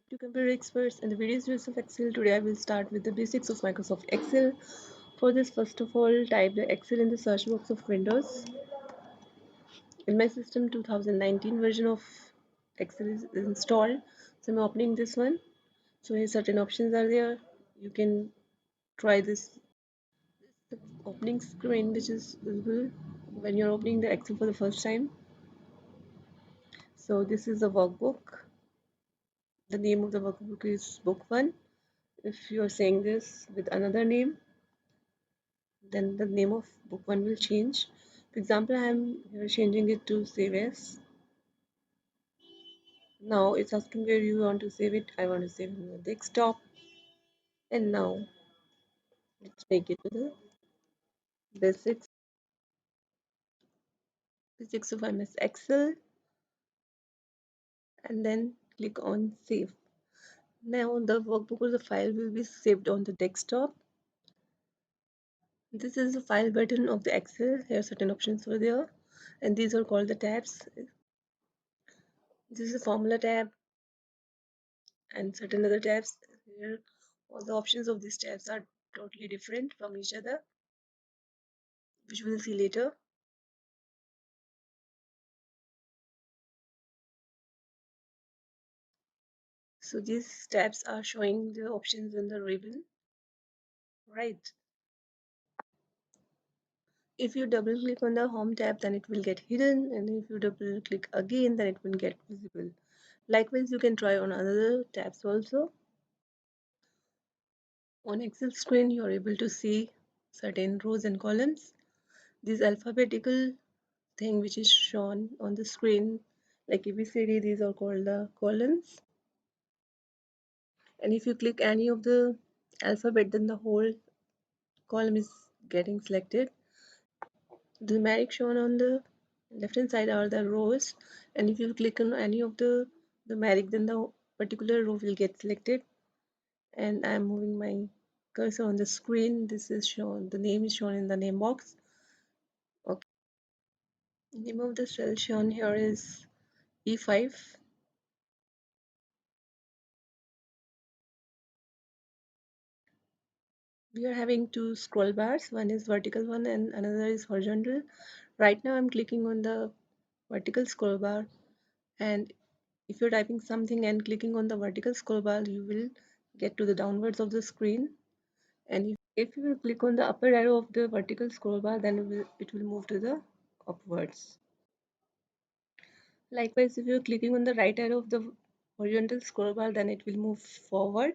To computer experts and the various uses of Excel. Today I will start with the basics of Microsoft Excel. For this, first of all, type the Excel in the search box of Windows. In my system, 2019 version of Excel is installed, so I'm opening this one. So here certain options are there. You can try this opening screen, which is visible when you're opening the Excel for the first time. So this is a workbook. The name of the workbook is Book 1. If you're saying this with another name, then the name of book 1 will change. For example, I am here changing it to save as. Now it's asking where you want to save it. I want to save it on the desktop. And now let's make it to the basics basics of MS Excel, and then click on save. Now the workbook or the file will be saved on the desktop. This is the file button of the Excel. There are certain options over there, and these are called the tabs. This is a formula tab and certain other tabs. Here all the options of these tabs are totally different from each other, which we'll see later. So these tabs are showing the options in the ribbon, right? If you double click on the home tab, then it will get hidden, and if you double click again, then it will get visible. Likewise, you can try on other tabs also. On Excel screen, you are able to see certain rows and columns. This alphabetical thing which is shown on the screen, like ABCD, these are called the columns. And if you click any of the alphabet, then the whole column is getting selected. The numeric shown on the left hand side are the rows, and if you click on any of the numeric, then the particular row will get selected. And I'm moving my cursor on the screen. This is shown, the name is shown in the name box. Okay, name of the cell shown here is E5. We are having two scroll bars, one is vertical one and another is horizontal. Right now I'm clicking on the vertical scroll bar, and if you're typing something and clicking on the vertical scroll bar, you will get to the downwards of the screen. And if you will click on the upper arrow of the vertical scroll bar, then it will move to the upwards. Likewise, if you're clicking on the right arrow of the horizontal scroll bar, then it will move forward.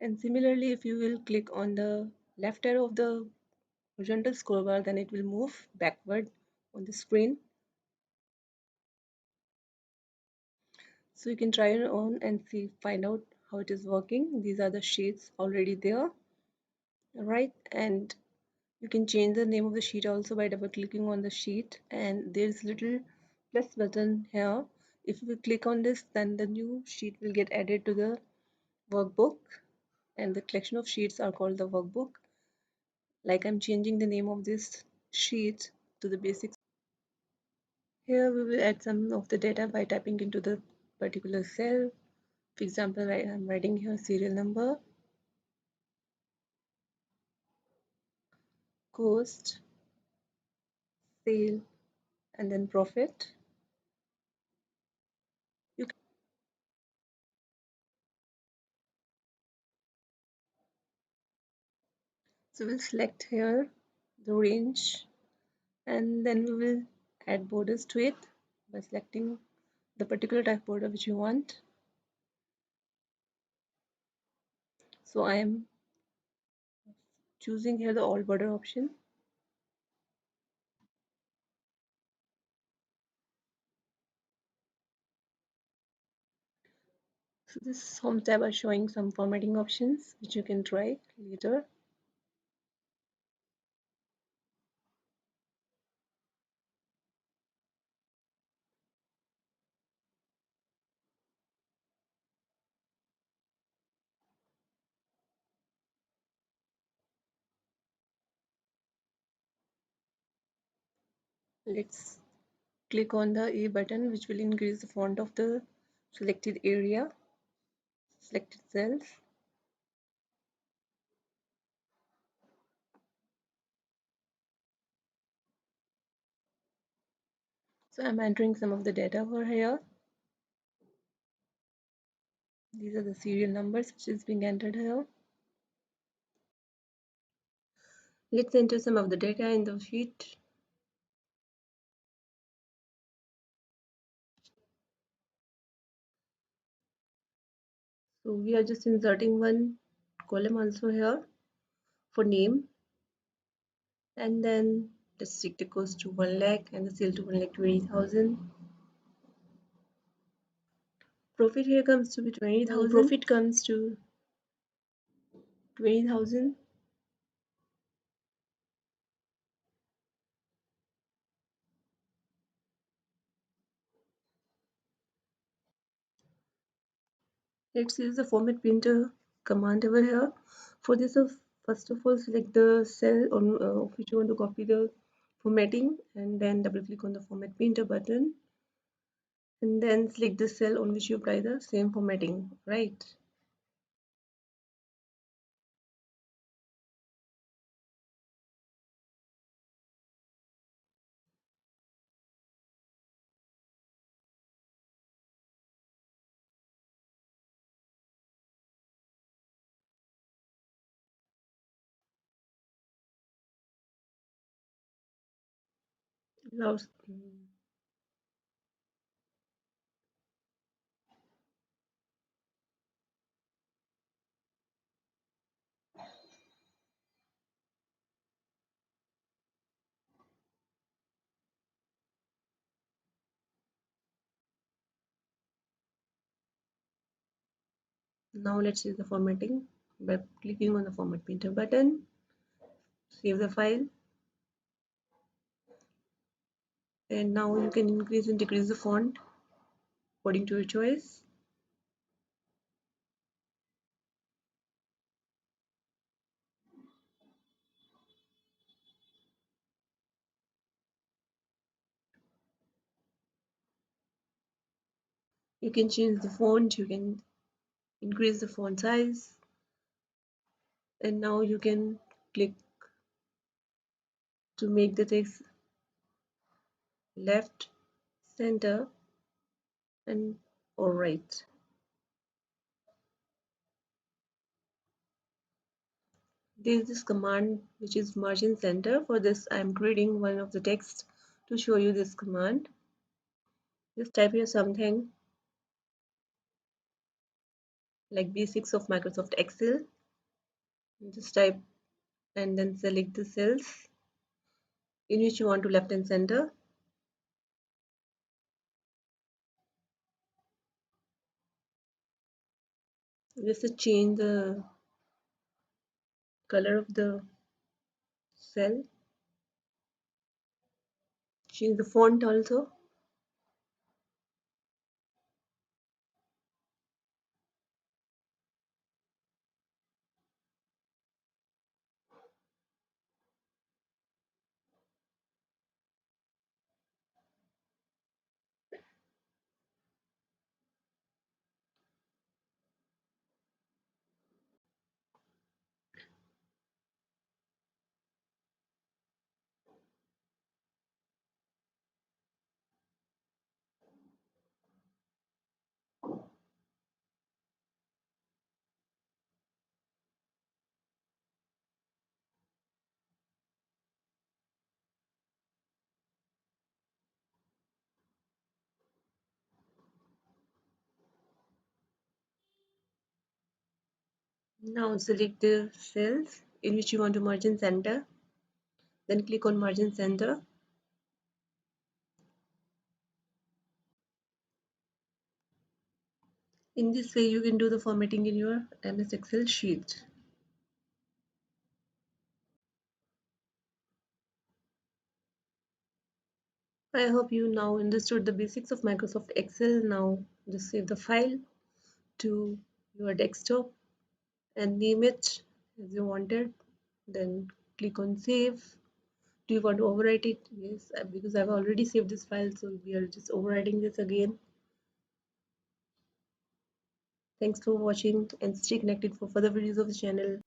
And similarly, if you will click on the left arrow of the horizontal scroll bar, then it will move backward on the screen. So you can try it on and see, find out how it is working. These are the sheets already there, right? And you can change the name of the sheet also by double clicking on the sheet, and there's little plus button here. If you click on this, then the new sheet will get added to the workbook, and the collection of sheets are called the workbook. Like I'm changing the name of this sheet to the basics. Here we will add some of the data by typing into the particular cell. For example, I'm writing here serial number, cost, sale, and then profit. You can, so we'll select here the range, and then we will add borders to it by selecting the particular type border which you want. So I am choosing here the all border option. So this home tab are showing some formatting options which you can try later. Let's click on the A button, which will increase the font of the selected area. selected cells. So I'm entering some of the data over here. These are the serial numbers which is being entered here. Let's enter some of the data in the sheet. So we are just inserting one column also here for name, and then the stick goes to 1 lakh and the sale to 1,20,000. Profit here comes to be 20,000. Profit comes to 20,000. Let's use the format printer command over here. For this, first of all, select the cell on which you want to copy the formatting, and then double click on the format printer button, and then select the cell on which you apply the same formatting, right? Now, now let's use the formatting by clicking on the format printer button, save the file, and now you can increase and decrease the font according to your choice. You can change the font, you can increase the font size, and now you can click to make the text left, center, and or right. There is this command which is margin center. For this, I am creating one of the text to show you this command. Just type here something like basics of Microsoft Excel. Just type and then select the cells in which you want to left and center. Just to change the color of the cell, change the font also. Now select the cells in which you want to margin center. Then click on margin center. In this way, you can do the formatting in your MS Excel sheet. I hope you now understood the basics of Microsoft Excel. Now just save the file to your desktop and name it as you wanted. Then click on save. Do you want to overwrite it? Yes, because I've already saved this file, so we are just overwriting this again. Thanks for watching and stay connected for further videos of the channel.